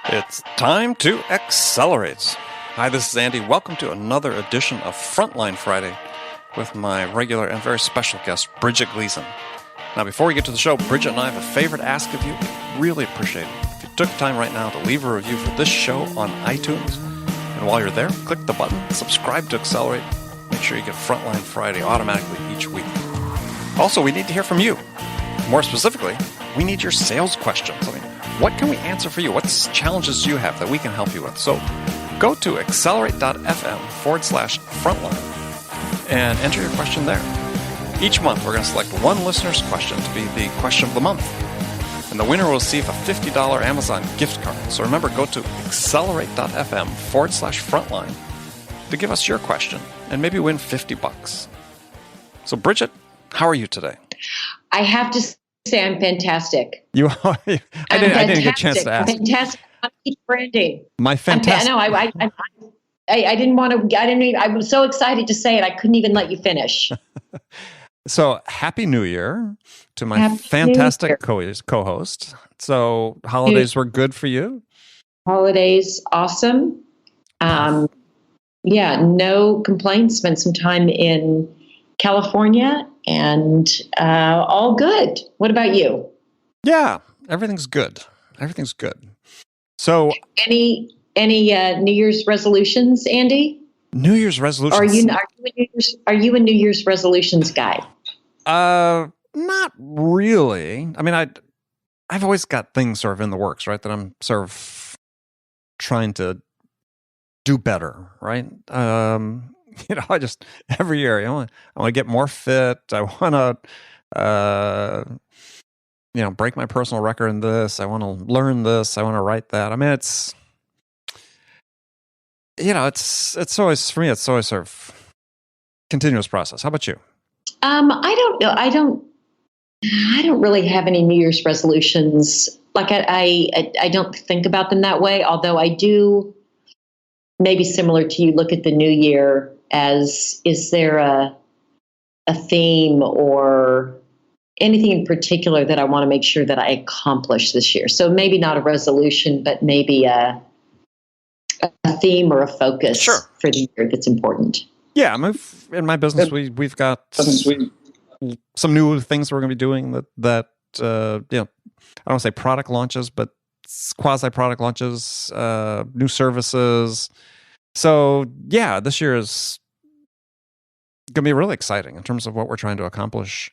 It's time to accelerate. Hi, this is Andy. Welcome to another edition of Frontline Friday with my regular and very special guest, Bridget Gleason. Now, before we get to the show, Bridget and I have a favor to ask of you. We'd really appreciate it if you took time right now to leave a review for this show on iTunes. And while you're there, click the button, subscribe to Accelerate. Make sure you get Frontline Friday automatically each week. Also, we need to hear from you. More specifically, we need your sales questions. What can we answer for you? What challenges do you have that we can help you with? So go to accelerate.fm/frontline and enter your question there. Each month, we're going to select one listener's question to be the question of the month. And the winner will receive a $50 Amazon gift card. So remember, go to accelerate.fm/frontline to give us your question and maybe win $50. So Bridget, how are you today? I have to say I'm fantastic. I didn't get a chance to ask. Fantastic. I'm branding. My fantastic. I didn't want to. I was so excited to say it. I couldn't even let you finish. So happy New Year to my fantastic co-host. So holidays were good for you? Holidays, awesome. No complaints. Spent some time in California and all good. What about you? Yeah, everything's good. So any New Year's resolutions, Andy? New Year's resolutions? Are you a New Year's resolutions guy? Not really. I mean, I've always got things sort of in the works, right? That I'm sort of trying to do better, right? I just every year I want to get more fit. I want to, break my personal record in this. I want to learn this. I want to write that. I mean, it's always for me. It's always sort of continuous process. How about you? I don't know. I don't really have any New Year's resolutions. Like I don't think about them that way. Although I do, maybe similar to you, look at the new year as, is there a theme or anything in particular that I want to make sure that I accomplish this year? So maybe not a resolution, but maybe a theme or a focus for the year that's important. Yeah, in my business, we've got some new things we're going to be doing that I don't want to say product launches, but quasi product launches, new services. So yeah, this year is going to be really exciting in terms of what we're trying to accomplish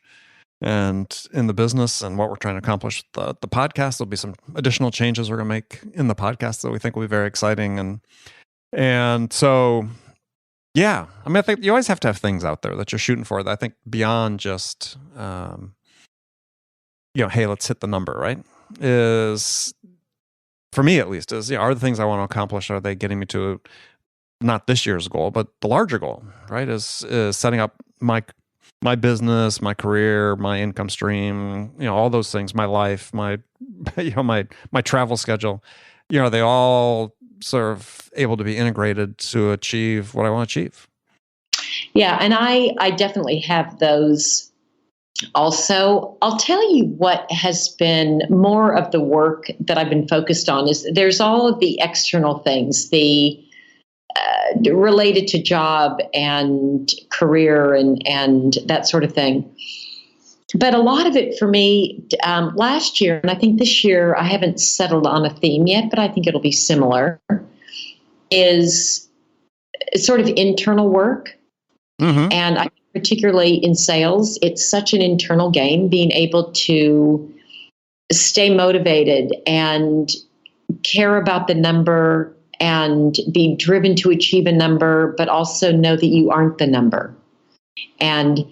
and in the business and what we're trying to accomplish. The podcast, there'll be some additional changes we're going to make in the podcast that we think will be very exciting. And so, yeah, I mean, I think you always have to have things out there that you're shooting for that I think beyond just, hey, let's hit the number, right? Is, for me at least, are the things I want to accomplish, are they getting me to not this year's goal, but the larger goal, right? Is setting up my business, my career, my income stream, all those things, my life, my travel schedule, are they all sort of able to be integrated to achieve what I want to achieve? Yeah. And I definitely have those also. I'll tell you what has been more of the work that I've been focused on is there's all of the external things, the related to job and career and that sort of thing. But a lot of it for me last year, and I think this year, I haven't settled on a theme yet, but I think it'll be similar, is sort of internal work. Mm-hmm. And particularly in sales, it's such an internal game, being able to stay motivated and care about the number and be driven to achieve a number, but also know that you aren't the number. And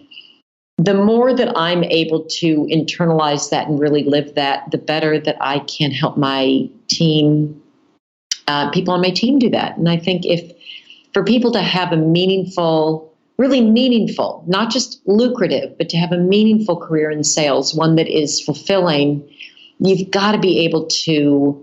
the more that I'm able to internalize that and really live that, the better that I can help my team, people on my team do that. And I think for people to have a meaningful, really meaningful, not just lucrative, but to have a meaningful career in sales, one that is fulfilling, you've got to be able to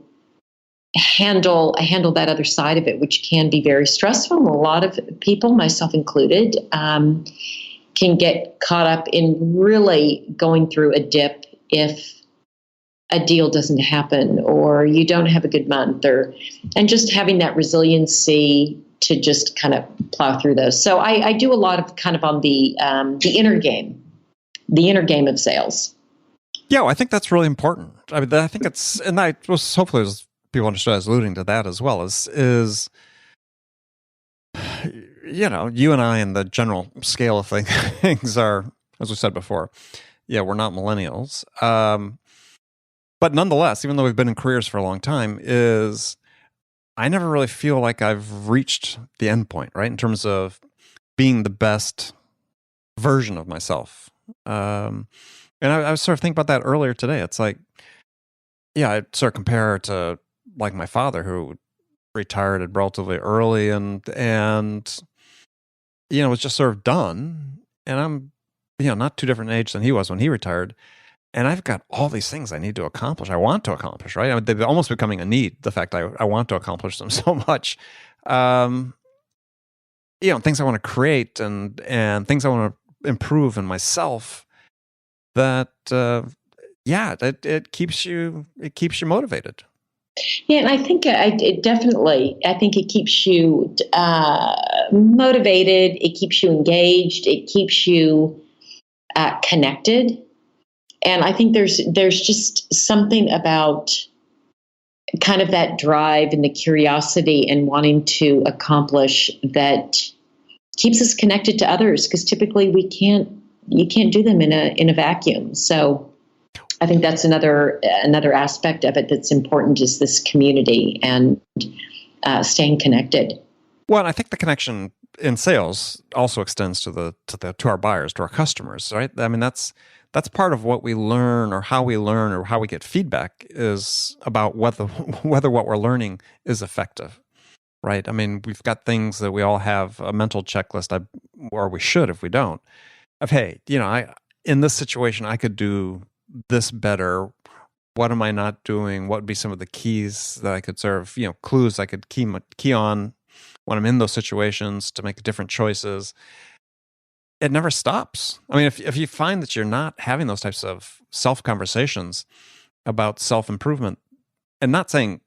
handle that other side of it, which can be very stressful. A lot of people, myself included, can get caught up in really going through a dip if a deal doesn't happen or you don't have a good month, and just having that resiliency to just kind of plow through those. So I do a lot of kind of on the inner game of sales. Yeah, well, I think that's really important. I mean, I think it's, and I was hopefully as people understood, I was alluding to that as well, is you and I in the general scale of things are, as we said before, we're not millennials. But nonetheless, even though we've been in careers for a long time, I never really feel like I've reached the end point, right? In terms of being the best version of myself. And I was sort of thinking about that earlier today. It's like, I sort of compare it to like my father, who retired at relatively early and was just sort of done. And I'm, not too different in age than he was when he retired. And I've got all these things I need to accomplish. I want to accomplish, right? I mean, they're almost becoming a need. The fact I want to accomplish them so much. Things I want to create and things I want to improve in myself. That it keeps you motivated. Yeah, and I think I think it keeps you motivated. It keeps you engaged. It keeps you connected. And I think there's just something about kind of that drive and the curiosity and wanting to accomplish that keeps us connected to others, because typically you can't do them in a vacuum. So I think that's another aspect of it that's important, is this community and staying connected. Well, and I think the connection in sales also extends to our buyers, to our customers, right? I mean, that's part of what we learn, or how we get feedback, is about whether what we're learning is effective, right? I mean, we've got things that we all have a mental checklist, or we should if we don't, of, hey, in this situation I could do this better. What am I not doing? What would be some of the keys that I could serve, clues I could key on when I'm in those situations to make different choices? It never stops. I mean, if you find that you're not having those types of self-conversations about self-improvement, and not saying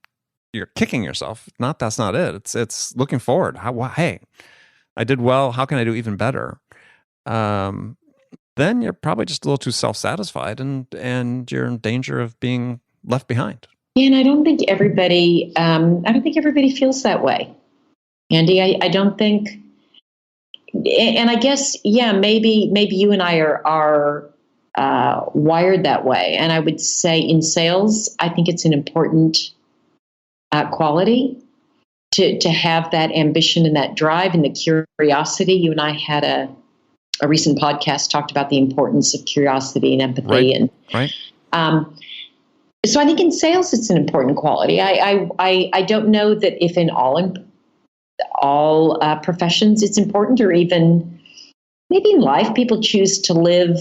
you're kicking yourself, that's not it. It's looking forward. Hey, I did well. How can I do even better? Then you're probably just a little too self-satisfied, and you're in danger of being left behind. Yeah, and I don't think everybody feels that way, Andy. I don't think, and I guess, maybe you and I are wired that way. And I would say in sales, I think it's an important quality to have that ambition and that drive and the curiosity. You and I had a recent podcast talked about the importance of curiosity and empathy. Right. So I think in sales, it's an important quality. I don't know that if in all professions it's important, or even maybe in life people choose to live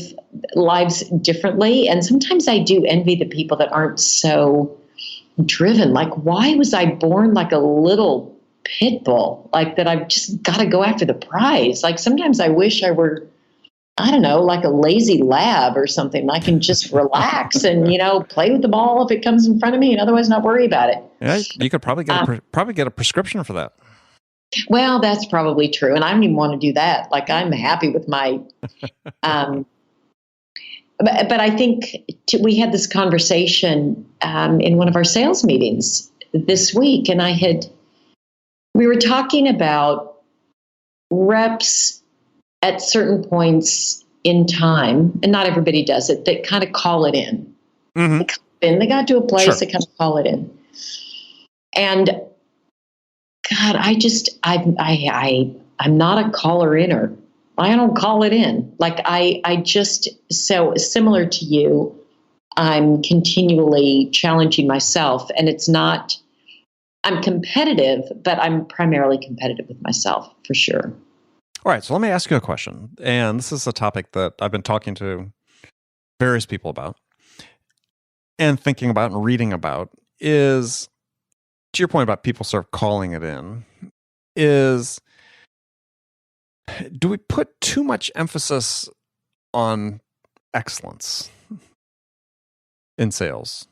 lives differently. And sometimes I do envy the people that aren't so driven. Like, why was I born like a little pit bull, like that I've just got to go after the prize? Like, sometimes I wish I were, I don't know, like a lazy lab or something. I can just relax and, play with the ball if it comes in front of me, and otherwise not worry about it. Yeah, you could probably get a prescription for that. Well, that's probably true. And I don't even want to do that. Like, I'm happy with my, but I think we had this conversation in one of our sales meetings this week, and we were talking about reps at certain points in time, and not everybody does it, that kind of call it in. Mm-hmm. They got to a place, sure, they kind of call it in. And God, I'm not a caller inner. I don't call it in. Like, I just, so similar to you, I'm continually challenging myself, and it's not, I'm competitive, but I'm primarily competitive with myself, for sure. All right, so let me ask you a question. And this is a topic that I've been talking to various people about and thinking about and reading about, is, to your point about people sort of calling it in, is, do we put too much emphasis on excellence in sales?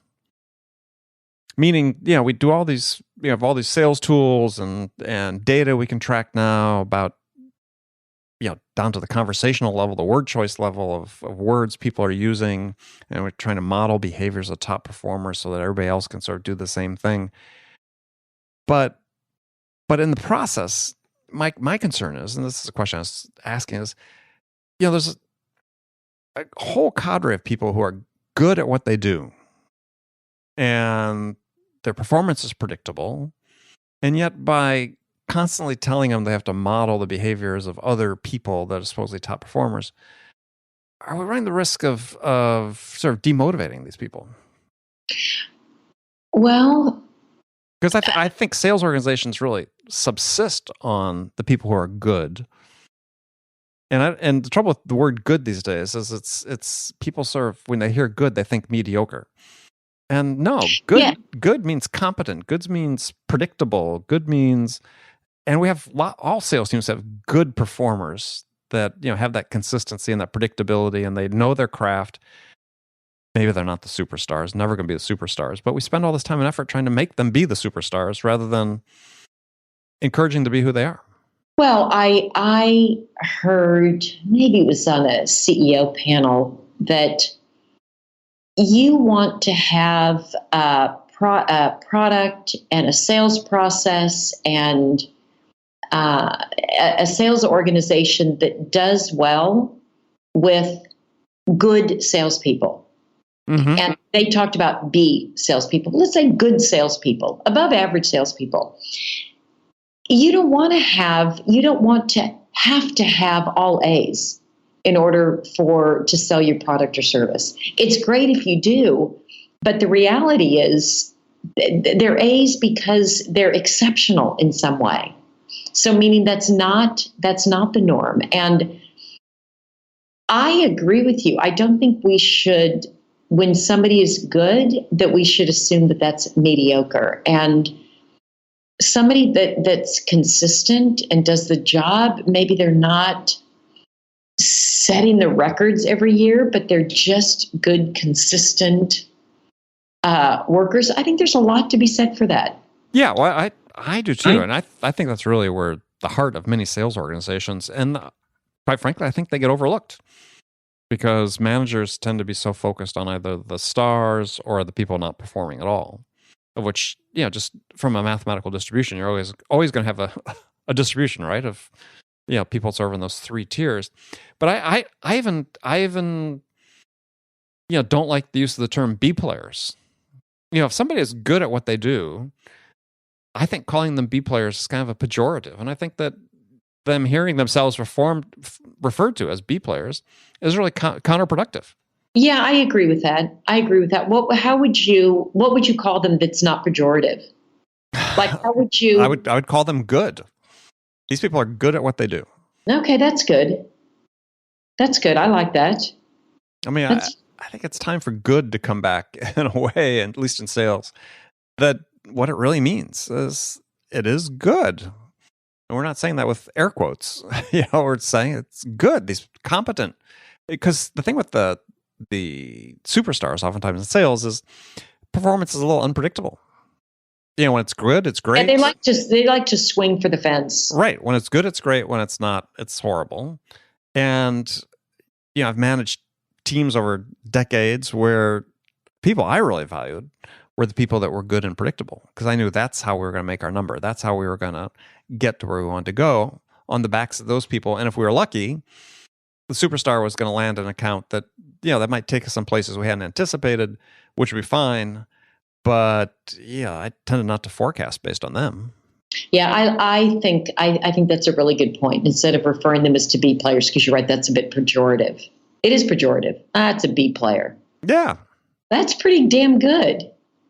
Meaning, we do all these, we have all these sales tools and data we can track now about, down to the conversational level, the word choice level of words people are using. And we're trying to model behaviors of top performers so that everybody else can sort of do the same thing. But in the process, my concern is, and this is a question I was asking, is, there's a whole cadre of people who are good at what they do. And their performance is predictable. And yet by constantly telling them they have to model the behaviors of other people that are supposedly top performers, are we running the risk of sort of demotivating these people? Well, because I think sales organizations really subsist on the people who are good. And the trouble with the word good these days is it's people sort of, when they hear good, they think mediocre. And no, good means competent. Good means predictable. Good means, and we have all sales teams have good performers that have that consistency and that predictability, and they know their craft. Maybe they're not the superstars, never going to be the superstars, but we spend all this time and effort trying to make them be the superstars rather than encouraging them to be who they are. Well, I heard, maybe it was on a CEO panel, that you want to have a product and a sales process and a sales organization that does well with good salespeople. Mm-hmm. And they talked about B salespeople. Let's say good salespeople, above average salespeople. You don't want to have to have all A's in order to sell your product or service. It's great if you do, but the reality is they're A's because they're exceptional in some way. So meaning that's not the norm. And I agree with you. I don't think we should, when somebody is good, that we should assume that that's mediocre. And somebody that's consistent and does the job, maybe they're not setting the records every year, but they're just good, consistent workers. I think there's a lot to be said for that. Yeah, well, I do too. And I think that's really where the heart of many sales organizations, and quite frankly, I think they get overlooked because managers tend to be so focused on either the stars or the people not performing at all, of which, just from a mathematical distribution, you're always going to have a distribution, right, of people serving those three tiers. But I even don't like the use of the term B players. If somebody is good at what they do, I think calling them B players is kind of a pejorative. And I think that them hearing themselves referred to as B players is really counterproductive. Yeah, I agree with that. What would you call them that's not pejorative? Like, how would you? I would call them good. These people are good at what they do. Okay, that's good. That's good. I like that. I mean, I think it's time for good to come back in a way, at least in sales, that what it really means is it is good. And we're not saying that with air quotes. We're saying it's good. These competent. Because the thing with the superstars oftentimes in sales is performance is a little unpredictable. When it's good, it's great. And they like to swing for the fence. Right. When it's good, it's great. When it's not, it's horrible. And I've managed teams over decades where people I really valued were the people that were good and predictable, because I knew that's how we were going to make our number. That's how we were going to get to where we wanted to go, on the backs of those people. And if we were lucky, the superstar was going to land an account that, that might take us some places we hadn't anticipated, which would be fine. But I tended not to forecast based on them. Yeah, I think that's a really good point. Instead of referring them as to B players, because you're right, that's a bit pejorative. It is pejorative. It's a B player. Yeah. That's pretty damn good.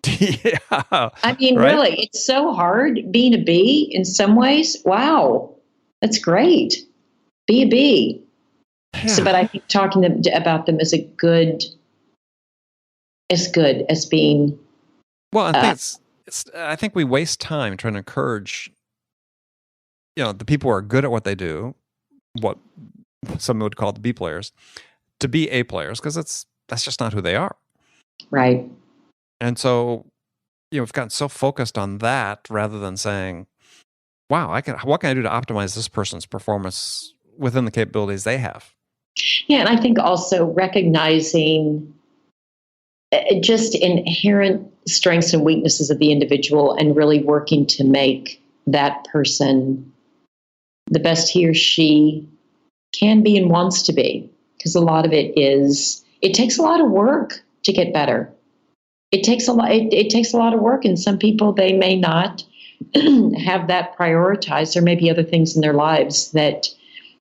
Yeah. I mean, right? Really, it's so hard being a B in some ways. Wow. That's great. Be a B. Yeah. So, but I think talking about them as good as being. Well, I think I think we waste time trying to encourage, the people who are good at what they do, what some would call the B players, to be A players, because that's just not who they are. Right. And so, we've gotten so focused on that rather than saying, wow, what can I do to optimize this person's performance within the capabilities they have? Yeah, and I think also recognizing just inherent strengths and weaknesses of the individual and really working to make that person the best he or she can be and wants to be. Because a lot of it takes a lot of work to get better. It takes a lot of work, and some people, they may not have that prioritized. There may be other things in their lives that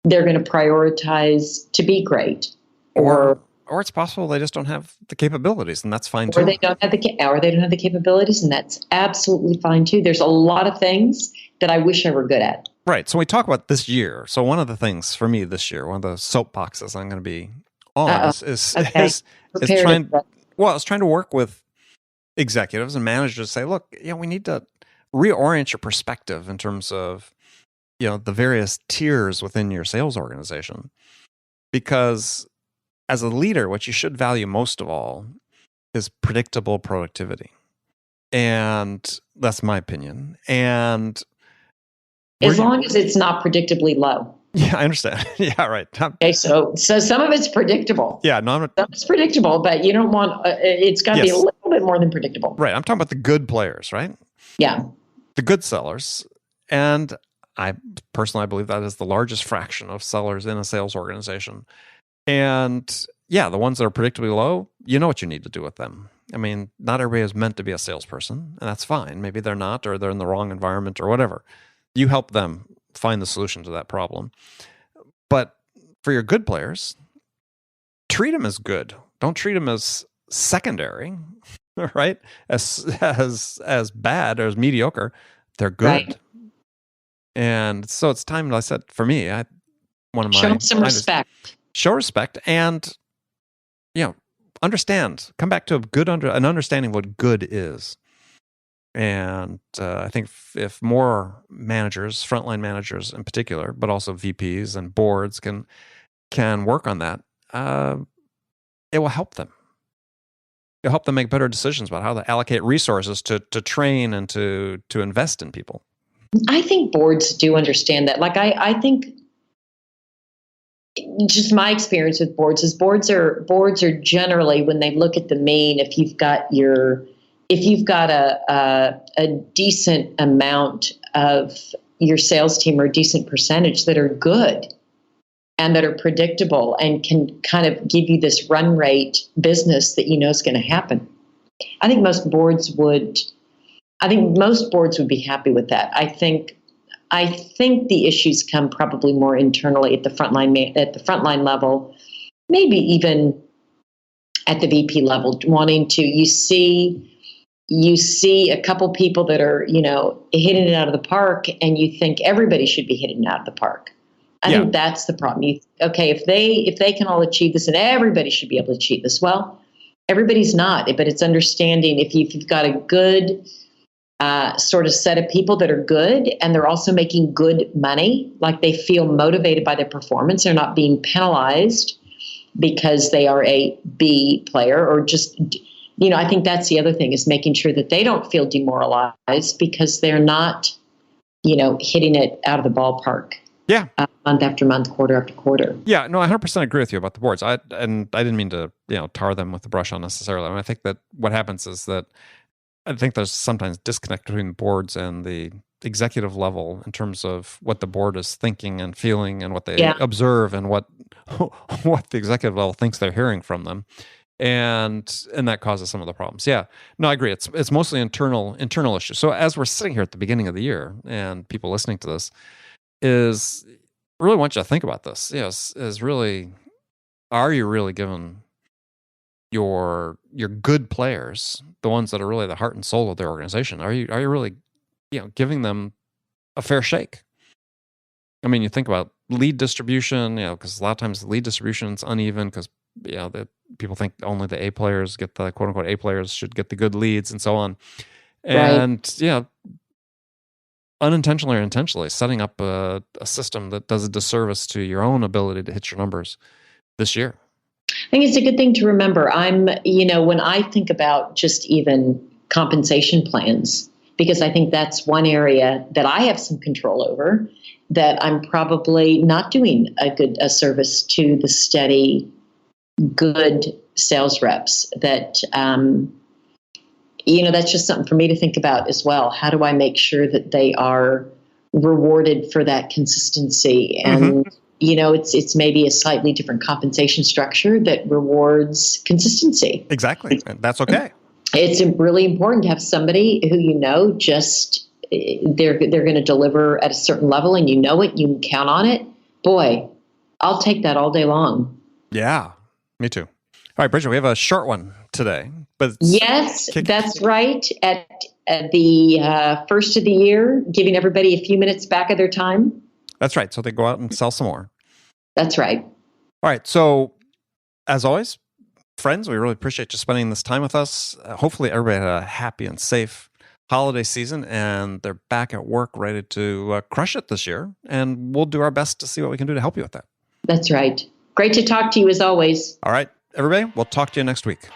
they're going to prioritize to be great. Or it's possible they just don't have the capabilities, and that's fine too. Or they don't have the capabilities, and that's absolutely fine too. There's a lot of things that I wish I were good at. Right. So we talk about this year. So one of the things for me this year, one of the soapboxes I'm going to be on is trying. Well, I was trying to work with executives and managers to say, look, we need to reorient your perspective in terms of the various tiers within your sales organization, because as a leader, what you should value most of all is predictable productivity. And that's my opinion. And as long as it's not predictably low. Yeah, I understand. Yeah, right. Okay, so some of it's predictable. Yeah, some it's predictable, but you don't want it's got to be a little bit more than predictable. Right. I'm talking about the good players, right? Yeah. The good sellers. And I personally believe that is the largest fraction of sellers in a sales organization. And yeah, the ones that are predictably low, you know what you need to do with them. I mean, not everybody is meant to be a salesperson, and that's fine. Maybe they're not, or they're in the wrong environment or whatever. You help them find the solution to that problem. But for your good players, treat them as good. Don't treat them as secondary, right? As bad or as mediocre. They're good. Right. And so it's time, like I said, for me, show them some respect. Show respect and, understand. Come back to an understanding of what good is. And I think if more managers, frontline managers in particular, but also VPs and boards can work on that, it will help them. It'll help them make better decisions about how to allocate resources to train and to invest in people. I think boards do understand that. Like I think, just my experience with boards is boards are generally, when they look at the mean, if you've got a decent amount of your sales team, or a decent percentage that are good and that are predictable and can kind of give you this run rate business that is going to happen. I think most boards would be happy with that. I think the issues come probably more internally at the frontline level, maybe even at the VP level, wanting to you see a couple people that are, hitting it out of the park, and you think everybody should be hitting it out of the park. I think that's the problem. If they can all achieve this, and everybody should be able to achieve this. Well, everybody's not, but it's understanding if you've got a good sort of set of people that are good, and they're also making good money, like they feel motivated by their performance. They're not being penalized because they are a B player, or just, I think that's the other thing, is making sure that they don't feel demoralized because they're not, hitting it out of the ballpark. Yeah. Month after month, quarter after quarter. Yeah, no, I 100% agree with you about the boards. I didn't mean to, tar them with the brush unnecessarily. I mean, I think that what happens is that I think there's sometimes disconnect between the boards and the executive level in terms of what the board is thinking and feeling and what they observe and what the executive level thinks they're hearing from them. And that causes some of the problems. Yeah, no, I agree. It's mostly internal issues. So as we're sitting here at the beginning of the year, and people listening to this, is really want you to think about this. Yes, is really, are you really giving your good players, the ones that are really the heart and soul of their organization, are you really, giving them a fair shake? I mean, you think about lead distribution, because a lot of times the lead distribution is uneven because that people think only the A players get the quote unquote A players should get the good leads and so on. And unintentionally or intentionally setting up a system that does a disservice to your own ability to hit your numbers this year. I think it's a good thing to remember. When I think about just even compensation plans, because I think that's one area that I have some control over, that I'm probably not doing a service to the steady, good sales reps. That that's just something for me to think about as well. How do I make sure that they are rewarded for that consistency? And it's maybe a slightly different compensation structure that rewards consistency. Exactly, and that's okay. It's really important to have somebody who just they're going to deliver at a certain level, and you can count on it. Boy, I'll take that all day long. Yeah, me too. All right, Bridget, we have a short one today, but yes, that's right. At the first of the year, giving everybody a few minutes back of their time. That's right. So they go out and sell some more. That's right. All right. So, as always, friends, we really appreciate you spending this time with us. Hopefully, everybody had a happy and safe holiday season, and they're back at work ready to crush it this year. And we'll do our best to see what we can do to help you with that. That's right. Great to talk to you as always. All right, everybody. We'll talk to you next week.